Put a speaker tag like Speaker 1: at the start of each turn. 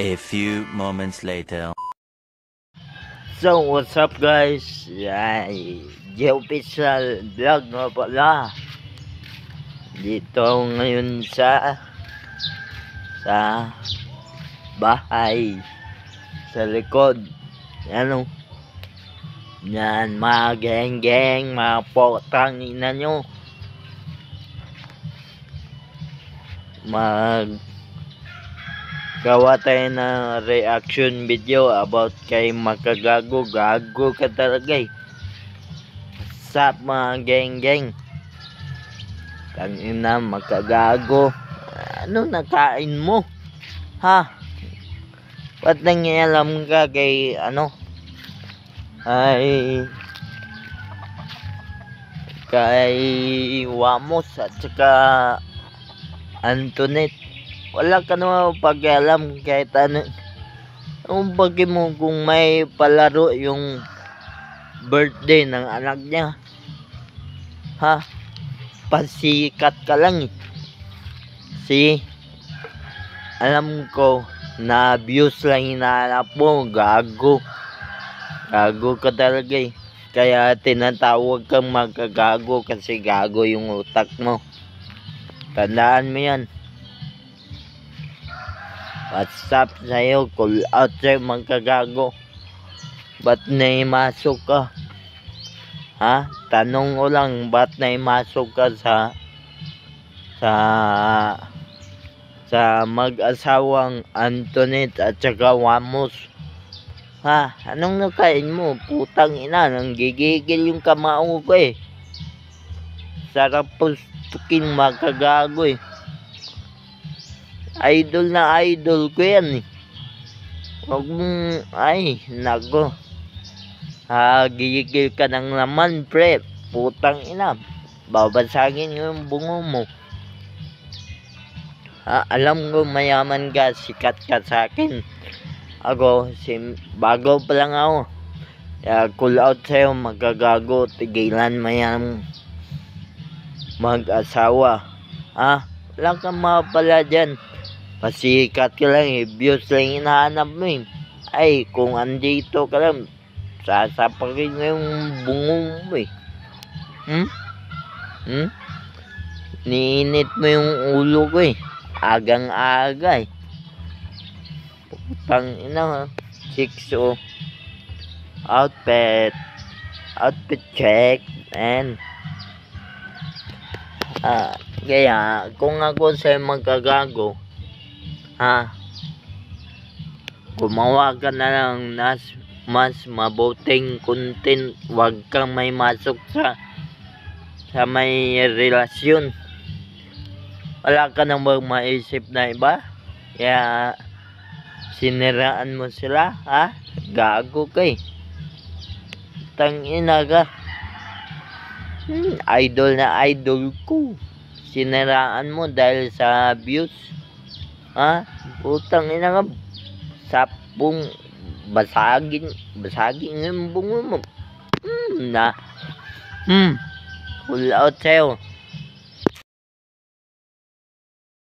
Speaker 1: A few moments later.
Speaker 2: So, what's up guys? Ay, Official Vlog nga pala. Dito ako ngayon sa bahay. Sa likod. Ano? Yan, mga geng-geng, mga potang ina nyo. Gawa tayo ng reaction video about kay Makagago. Gago ka talaga eh. Sup mga geng-geng? Tangina Makagago. Ano nakain mo? Ha? Ba't nangialam ka kay ano? Kay Wamos at saka Antoinette. Wala ka naman pag-alam kahit ano. Ang bagay mo kung may palaro yung birthday ng anak niya. Ha? Pasikat ka lang eh. Alam ko na views lang hinahanap mo. Gago ka talaga eh. Kaya tinatawag kang Makagago kasi gago yung utak mo. Tandaan mo yan. What's up sa'yo? Call out sa'yo Makagago. Ba't naimasok ka? Ha? Tanong ko lang, ba't naimasok ka sa mag-asawang Antoinette at saka Wamos? Ha? Anong nakain mo? Putang ina, nanggigigil yung kamao ko eh. Sarap pustukin Makagago eh. Idol na idol ko yan eh. Huwag mong, ay, nako. Gigigil ka ng naman pre. Putang ina. Babasagin yung bungo mo. Alam ko mayaman ka, sikat ka sa akin. Ako, bago pa lang ako. Kaya call out sa'yo Makagago. Tigilan mo yan mag-asawa. Wala kang mapala dyan. Pasikat ka lang eh. Views lang hinahanap mo eh. Ay, kung andito ka lang, sasapakin mo yung bungo mo eh. Niinit mo yung ulo ko eh. Agang-aga eh. Putang ina ha. 6 outfit check and kaya kung ako sa Makagago, gumawa ka na lang mas mabuting content. Huwag kang may masok sa may relasyon. Wala ka nang maisip na iba, kaya siniraan mo sila. Gago ka eh. Tangina ka. Idol na idol ko, siniraan mo dahil sa views. Putang ina ka. Sapong basagin yung bungo mo. Pull out sa'yo